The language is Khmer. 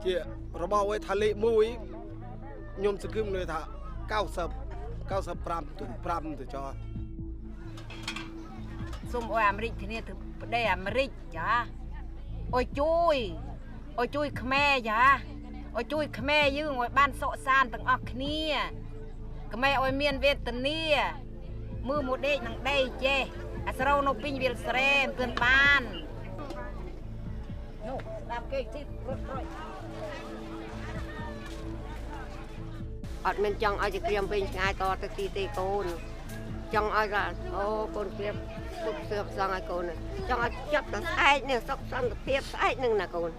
ជារបស់ឲ្យថាលេខ1ខ្ញុំសង្ឃឹមថា90 95ទុ5ទៅចោះសូមអយអាមេរិកធានាទៅប្តីអាមេរិកចាអយជួយខ្មែរចាអយជួយខ្មែរយើងឲ្យបានសុខសាន្តទាំងអស់គ្នាខ្មែរឲ្យមានវេទនាមើលមកដេកនឹងដេកចេះអាស្រោនៅពេញវាលស្រែមិនទាន់បាននោះស្ដាប់គេទីរត់រយអត់មានចង់ឲ្យជាក្រៀមពេញឆ្ងាយតទៅទីទេកូនចង់ឲ្យថាអូកូនក្រៀមទុកសឿបសងឲ្យកូនចង់ឲ្យចាប់តែស្អែកនេះសុខសន្តិភាពស្អែកនឹងណាកូន